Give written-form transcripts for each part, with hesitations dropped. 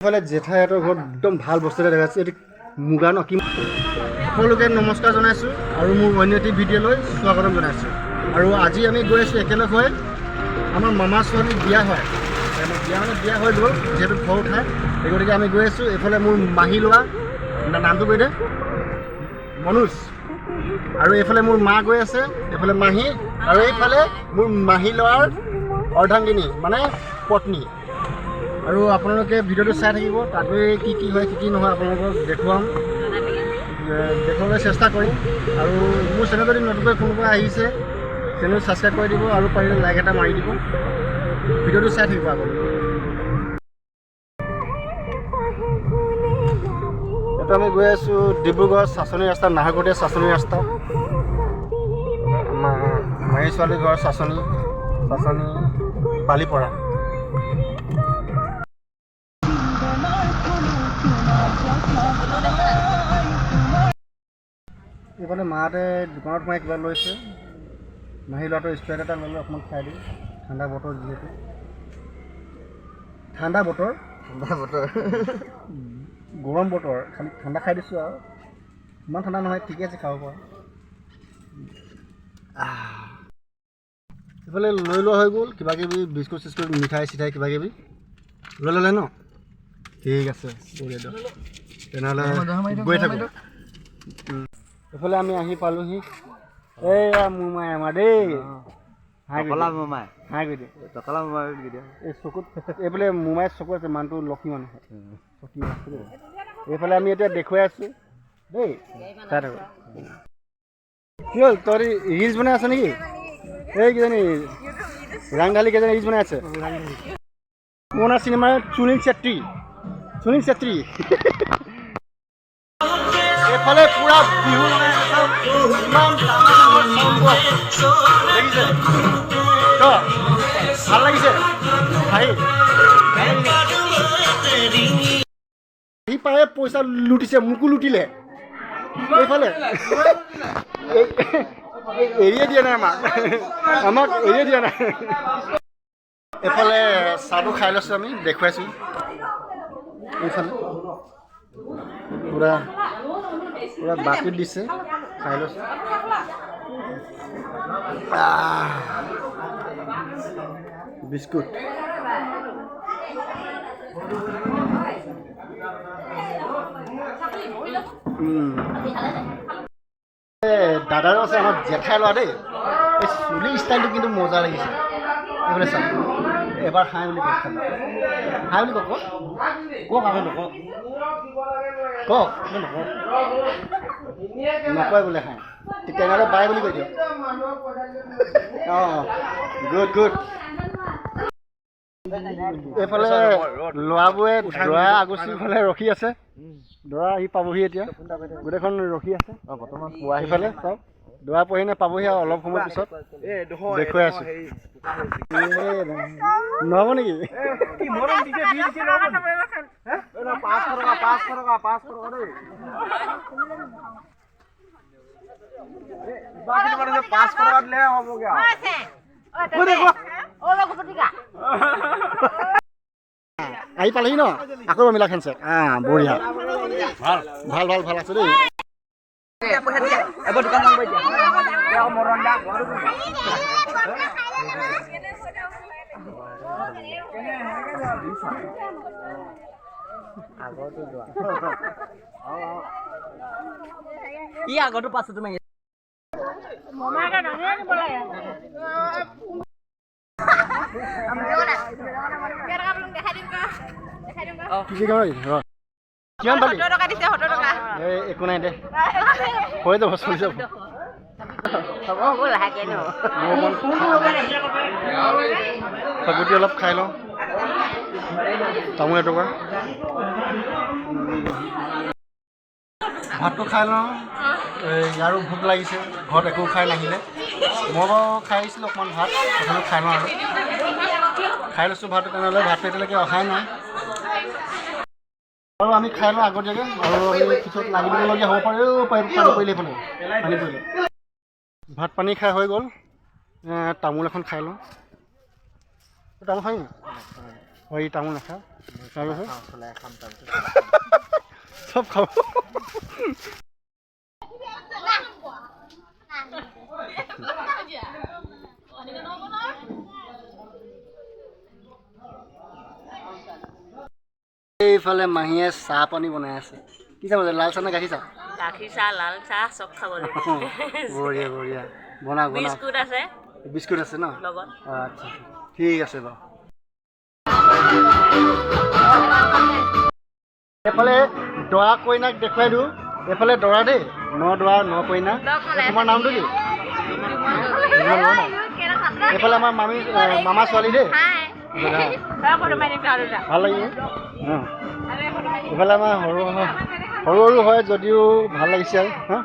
এইফালে জেঠাইহঁতৰ ঘৰত একদম ভাল বস্তু এটা দেখাইছে। এইটো মুগা ন কি সকলোকে নমস্কাৰ জনাইছোঁ আৰু মোৰ অন্য এটি ভিডিঅ'লৈ স্বাগতম জনাইছোঁ। আৰু আজি আমি গৈ আছোঁ একেলগ হৈ আমাৰ মামা ছোৱালীৰ বিয়া হয়। বিয়া হৈ গ'ল যিহেতু ঘৰ উঠাই, সেই গতিকে আমি গৈ আছোঁ। এইফালে মোৰ মাহী ল'ৰা নামটো কৈ দে মনোজ, আৰু এইফালে মোৰ মা গৈ আছে, এইফালে মাহী, আৰু এইফালে মোৰ মাহী ল'ৰাৰ অৰ্ধাংগিনী মানে পত্নী। আৰু আপোনালোকে ভিডিঅ'টো চাই থাকিব, তাত গৈ কি হয় কি নহয় আপোনালোকক দেখুৱাবলৈ চেষ্টা কৰিম। আৰু মোৰ চেনেল যদি নতুনকৈ কোনোবা আহিছে চেনেল ছাবস্ক্ৰাইব কৰি দিব আৰু পাৰিলে লাইক এটা মাৰি দিব। ভিডিঅ'টো চাই থাকিব আকৌ। এইটো আমি গৈ আছোঁ ডিব্ৰুগড় চাচনি ৰাস্তা, নাহৰকটীয়া চাচনি ৰাস্তা, মাহী ছোৱালীৰ ঘৰ চাচনি বালিপৰা। এইফালে মাহঁতে দোকানত সোমাই কিবা লৈছে। মাহী ল'ৰাটোৰ স্প্ৰাইট এটা ল'লে, অকণমান খাই দিম। ঠাণ্ডা বতৰ যিহেতু, ঠাণ্ডা বতৰ গৰম বতৰ, খালি ঠাণ্ডা খাই দিছোঁ আৰু ইমান ঠাণ্ডা নহয়, ঠিকে আছে খাব পৰা। এইফালে লৈ লোৱা হৈ গ'ল কিবা কিবি বিস্কুট চিস্কুট মিঠাই চিঠাই কিবা কিবি লৈ ল'লে ন। ঠিক আছে তেনেহ'লে গৈ থাকোঁ। এইফালে আমি আহি পালোঁহি। এইয়া মোমাই আমাৰ দেই, হাই কৰি দিয়ে এই চকুত। এইফালে মোমাইৰ চকু আছে, মানুহটো লক্ষী মানুহ হয়। এইফালে আমি এতিয়া দেখুৱাই আছোঁ দেই, চাই থাকোঁ। কি হ'ল, তহঁতি ৰিলচ বনাই আছ নেকি? এই কেইজনী ৰাংঢালী কেইজনী ৰিলচ বনাই আছে। পুৰণা চিনেমাৰ সুনীল চেত্ৰী এইফালে পুৰা বিহু লগাই আছে, ইমান দেখিছে তো ভাল লাগিছে। আহি পায়ে পইচা লুটিছে, মোকো লুটিলে। এইফালে এৰিয়ে দিয়া নাই, আমাক এৰিয়ে দিয়া নাই। এইফালে চাহটো খাই লৈছোঁ, আমি দেখুৱাইছোঁ। এইফালে পুৰা বাতিত দিছে, খাই লৈছোঁ। বিস্কুট দাদাৰো আছে, আমাৰ জেঠাই ল'ৰা দেই। এই চুলি ষ্টাইলটো কিন্তু মজা লাগিছে। এইফালে চাওক, এবাৰ হাই বুলি কওক, হাই বুলি কওক, কওক আকৌ নকওক, নকয় বোলে হাই, তেনেহ'লে বাই বুলি কৈ দিয়ক। অঁ গুড। এইফালে ল'ৰাবোৰে দৰা আগচি ফালে ৰখি আছে, দৰা আহি পাবহি এতিয়া, গোটেইখন ৰখি আছে বৰ্তমান পোৱা। সেইফালে চাওক, দৰা পোৱাহি নে পাবহি আৰু অলপ সময় পিছত দেখুৱাই আছোঁ। নহ'ব নেকি? আহি পালেহি ন, আকৌ ৰমিলা খানছে। বঢ়িয়া, ভাল আছো দেই। আগতো পাছো তুমি কিমান পালি? একো নাই দে, হৈ যাব, চলি যাব। চকুটি অলপ খাই লওঁ, তামোল এটুকুৰা, ভাতটো খাই লওঁ। ইয়াৰো ভোক লাগিছে, ঘৰত একো খাই নাহিলে। মই বাৰু খাই আহিছিলোঁ অকণমান ভাত, তথাপিও খাই লওঁ আৰু খাই লৈছোঁ ভাতটো। তেনেহ'লে ভাতটো এতিয়ালৈকে অহাই নাই, আৰু আমি খাই লওঁ আগতীয়াকৈ, আৰু আমি পিছত লাগি দিবলগীয়া হ'ব পাৰে। পানী পৰিলে এইফালে, পানী পৰিলে। ভাত পানী খাই হৈ গ'ল, তামোল এখন খাই লওঁ। তামোল খাই এই তামোল নাখা চব খাব এইফালে মাহীয়ে চাহ পানী বনাই আছে কি চাহ লাল চাহ নে গাখীৰ চাহ গাখীৰ চাহ লাল চাহ চব খাব বঢ়িয়া বঢ়িয়া বনা বনা বিস্কুট আছে ন আচ্ছা ঠিক আছে বাৰু এফালে দৰা কইনাক দেখুৱাই দিওঁ এফালে দৰা দেই ন দৰা ন কইনা তোমাৰ নামটো কি এফালে আমাৰ মামা ছোৱালী দেই ভাল লাগিব এফালে আমাৰ সৰু সৰু হয় যদিও ভাল লাগিছে আৰু হা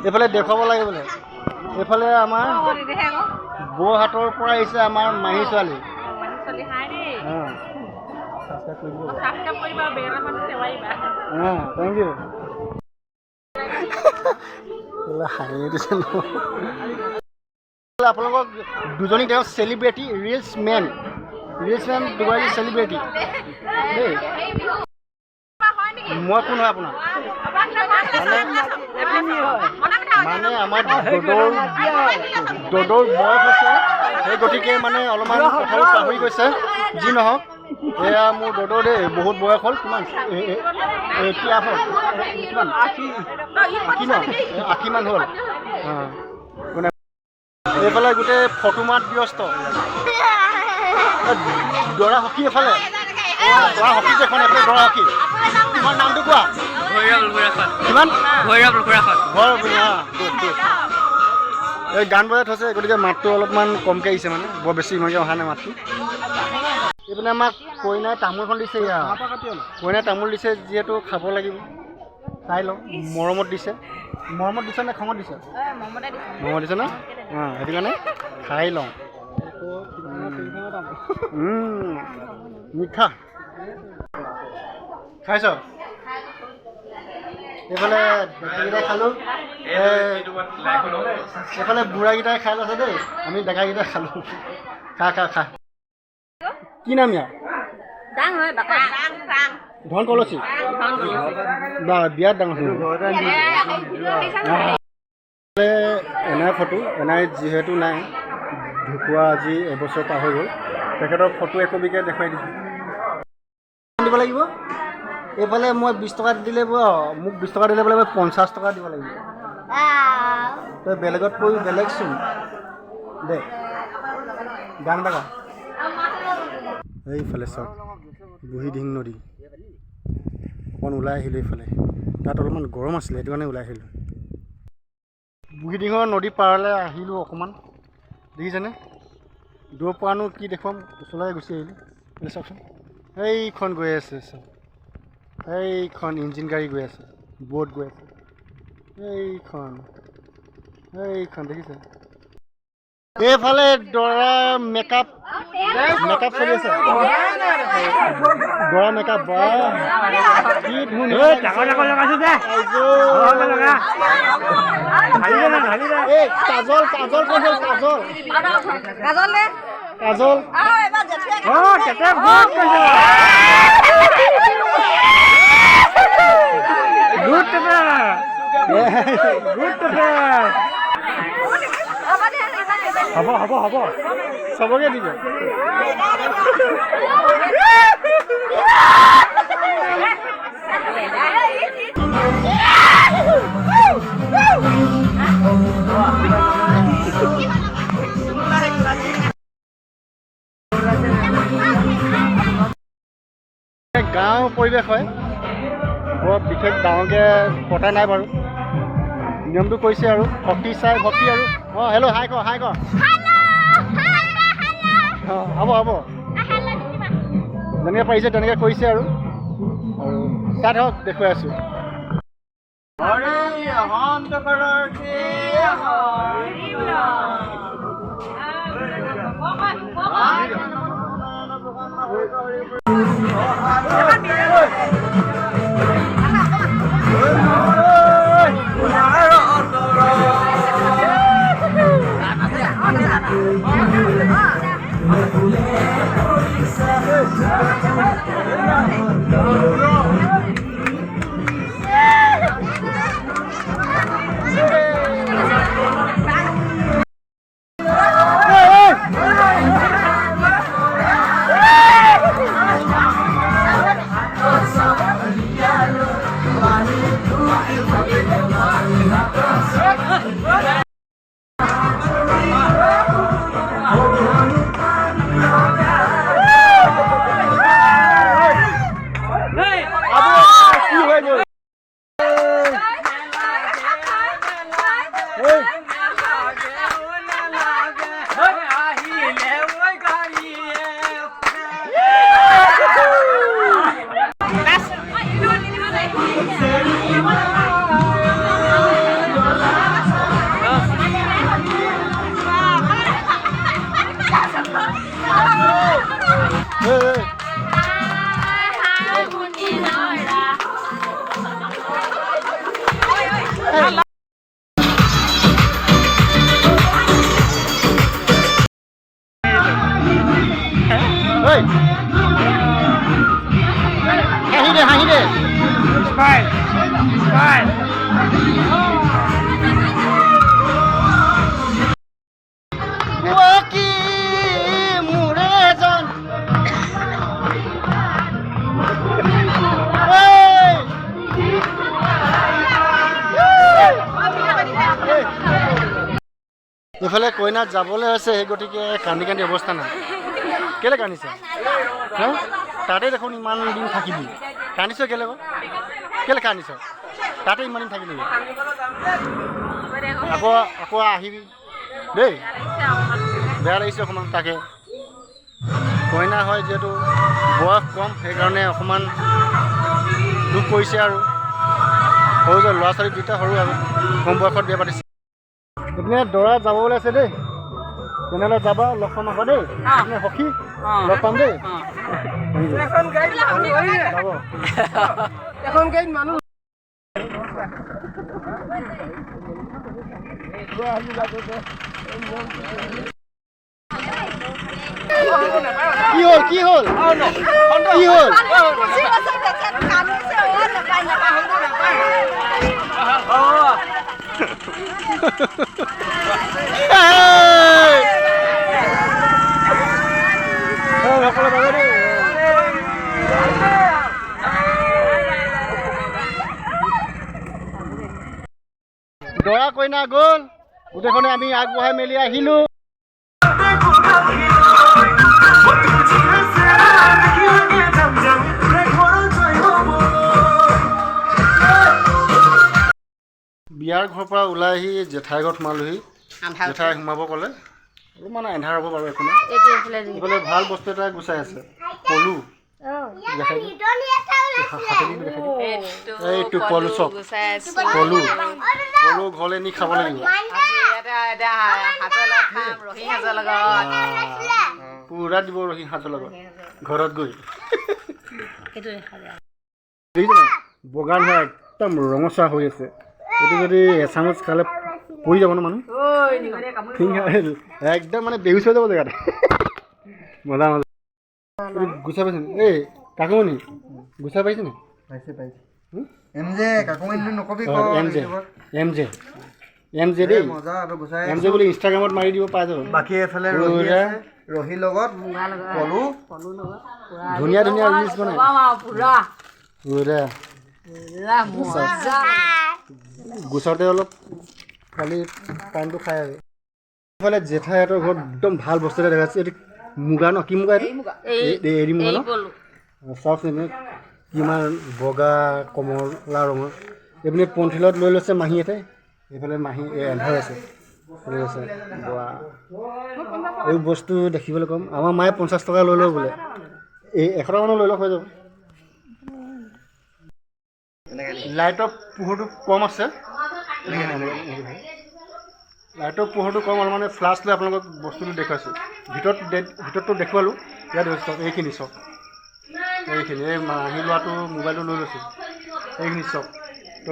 এইফালে দেখুৱাব লাগে বোলে এইফালে আমাৰ বৌহাটৰ পৰা আহিছে আমাৰ মাহী ছোৱালী থেংক ইউ হাঁহি দিছে আপোনালোকক দুজনী তেওঁ চেলিব্ৰিটি ৰিলছ মেন দুগৰাকী চেলিব্ৰিটি দেই মই কোন হয় আপোনাৰ মানে আমাৰ দদৌৰ বয়স হৈছে সেই গতিকে মানে অলপমান কথাটো পাহৰি গৈছে যি নহওক এয়া মোৰ দদৌ দেই বহুত বয়স হ'ল কিমান এতিয়া হ'ল কিমান 80 হ'ল এইফালে গোটেই ফটো মাত ব্যস্ত দৰা সখী এফালে দৰা সখী দেখোন এফালে দৰা সখী তোমাৰ নামটো কোৱা কিমান এই গান বজাই থৈছে গতিকে মাতটো অলপমান কমকৈ আহিছে মানে বৰ বেছি ইমানকৈ অহা নাই মাতটো এইপিনে আমাক কইনাই তামোলখন দিছে কইনাই তামোল দিছে যিহেতু খাব লাগিব খাই লওঁ মৰমত দিছে নে খঙত দিছে মৰমত দিছে ন সেইটো কাৰণে খাই লওঁ মিঠা খাইছ এইফালে ডেকাকেইটাই খালোঁ এইফালে বুঢ়াকেইটাই খাই লৈছে দেই আমি ডেকাকেইটাই খালোঁ খা কি নাম ইয়াৰ ধন কলচী বা বিয়াত ডাঙৰ এনাই ফটো এনাই যিহেতু নাই ঢুকুৱা আজি এবছৰ পাৰ হৈ গ'ল তেখেতৰ ফটো একবিকে দেখুৱাই দিছোঁ দিব লাগিব এইফালে মই 20 টকা দিলে মোক 20 টকা দিলে বোলে মই 50 টকা দিব লাগিব তই বেলেগত কৈ বেলেগচোন দে গান এটা গা এইফালে চাওক বুঢ়ীডিং নদী অকণ ওলাই আহিলোঁ এইফালে তাত অলপমান গৰম আছিলে সেইটো কাৰণে ওলাই আহিলোঁ বুঢ়ীডিঙৰ নদী পাৰলৈ আহিলোঁ অকণমান দেখিছেনে দূৰৰ পৰানো কি দেখুৱাম ওচৰলৈ গুচি আহিলোঁ চাওকচোন এইখন গৈ আছে চাওক এইখন ইঞ্জিন গাড়ী গৈ আছে ব'ট গৈ আছে এইখন দেখিছে এইফালে দৰা মেকআপ চলি আছে দৰা মেকআপ কি ধুনীয়া কাজল হ'ব চবকে দিব গাঁও পৰিৱেশ হয় বৰ বিশেষ ডাঙৰকৈ পতা নাই বাৰু নিয়মটো কৈছে আৰু ভক্তি চাই ভক্তি আৰু হেল্ল' হাই কৰ হ'ব যেনেকৈ পাৰিছে তেনেকৈ কৰিছে আৰু তাত হওক দেখুৱাই আছোঁ ইফালে কইনাত যাবলৈ আছে সেই গতিকে কান্দি কান্দি অৱস্থা নাই কেলে কান্দিছে হা তাতে দেখোন ইমান দিন থাকিবি কান্দিছ কেলে কেলে কান্দিছ তাতে ইমান দিন থাকিবি আকৌ আকৌ আহিবি দেই বেয়া লাগিছে অকণমান তাকে কইনা হয় যিহেতু বয়স কম সেইকাৰণে অকণমান দুখ কৰিছে আৰু সৰু যে ল'ৰা ছোৱালী দুটা সৰু আৰু কম বয়সত বিয়া পাতিছে এপিনে দৰা যাব ওলাইছে দেই তেনেহ'লে যাবা লগ পাম আকৌ দেই আপুনি সখী লগ পাম দেই এখন গাড়ীত মানুহ কি হ'ল দৰা কইনা গ'ল গোটেইখনে আমি আগবঢ়াই মেলি আহিলোঁ বিয়াৰ ঘৰৰ পৰা ওলাই আহি জেঠাই ঘৰত সোমালোহি জেঠাই সোমাব ক'লে অলপমান এন্ধাৰ হ'ব বাৰু একো নাই এইফালে ভাল বস্তু এটা গুচাই আছে পলু এইটো পলু চক পলু ঘৰলৈ নি খাব লাগিব পুৰা দিব ৰহি সাজৰ লগত ঘৰত গৈ বগা নহয় একদম ৰঙচুৱা হৈ আছে এইটো যদি এচামুচ খালে পৰি যাব ন মানুহ একদম মানে বেহুচ হৈ যাব জেগাতে মজা গুচাই পাইছে এই কাকুমণি গুচাই পাইছে নে এম জে দেই এম জে বুলি ইনষ্টাগ্ৰামত মাৰি দিব পাই যাব বাকী এফালে ৰহিৰ লগত পলু ধুনীয়া ধুনীয়া ৰিলছ বনাই গুচাওঁতে অলপ খালি টাইমটো খাই আৰু এইফালে জেঠাইহঁতৰ ঘৰত একদম ভাল বস্তু এটা দেখাইছে এইটো মুগা ন কি মুগা এইটো এৰি মুগা ন চাওকচোন কিমান বগা কমলা ৰঙৰ এইপিনে পঞ্চিলত লৈ লৈছে মাহীহঁতে এইফালে মাহী এন্ধাৰ আছে লৈ লৈছে এই বস্তু দেখিবলৈ কম আমাৰ মায়ে 50 টকা লৈ লওঁ বোলে এই 100 টকা লৈ লওক হৈ যাব লাইটৰ পোহৰটো কম আছে লাইটৰ পোহৰটো কম আৰু মানে ফ্লাছ লৈ আপোনালোকক বস্তুটো দেখুৱাইছোঁ ভিতৰতটো দেখুৱালোঁ ইয়াত চাওক এইখিনি চাওক এইখিনি এই মাহী লোৱাটো মোবাইলটো লৈ লৈছোঁ এইখিনি চাওক তো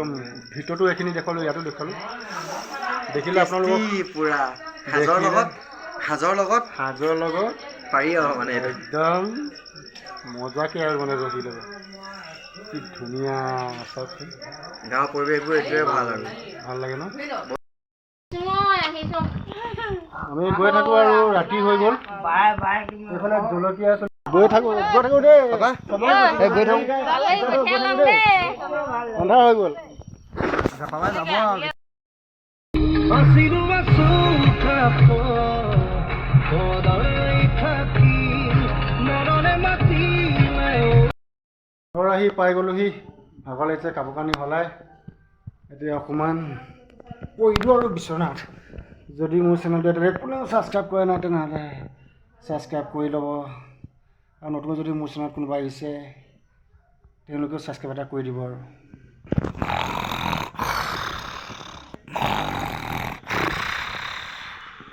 ভিতৰতো এইখিনি দেখুৱালোঁ ইয়াতো দেখুৱালোঁ দেখিলে আপোনালোকক পূৰা সাজৰ লগত পাৰি আৰু মানে একদম মজাকে আৰু মানে ৰখি ল'ব কি ধুনীয়া চাওকচোন গাঁৱৰ পৰিৱেশবোৰ এইটোৱে ভাল আৰু ভাল লাগে ন আমি গৈ থাকো আৰু ৰাতি হৈ গ'ল এইফালে জলকীয়া গৈ থাকো দেই গৈ থাকো আন্ধাৰ হৈ গ'ল পাবা যাব ঘৰ আহি পাই গ'লোহি ভাগৰ লাগিছে কাপোৰ কানি সলাই এতিয়া অকণমান পৰিলোঁ আৰু বিচনাত যদি মোৰ চেনেলটো এতিয়ালৈকে কোনেও ছাবস্ক্ৰাইব কৰা নাই তেনেহ'লে ছাবস্ক্ৰাইব কৰি ল'ব আৰু নতুনকৈ যদি মোৰ চেনেলত কোনোবা আহিছে তেওঁলোকেও ছাবস্ক্ৰাইব এটা কৰি দিব আৰু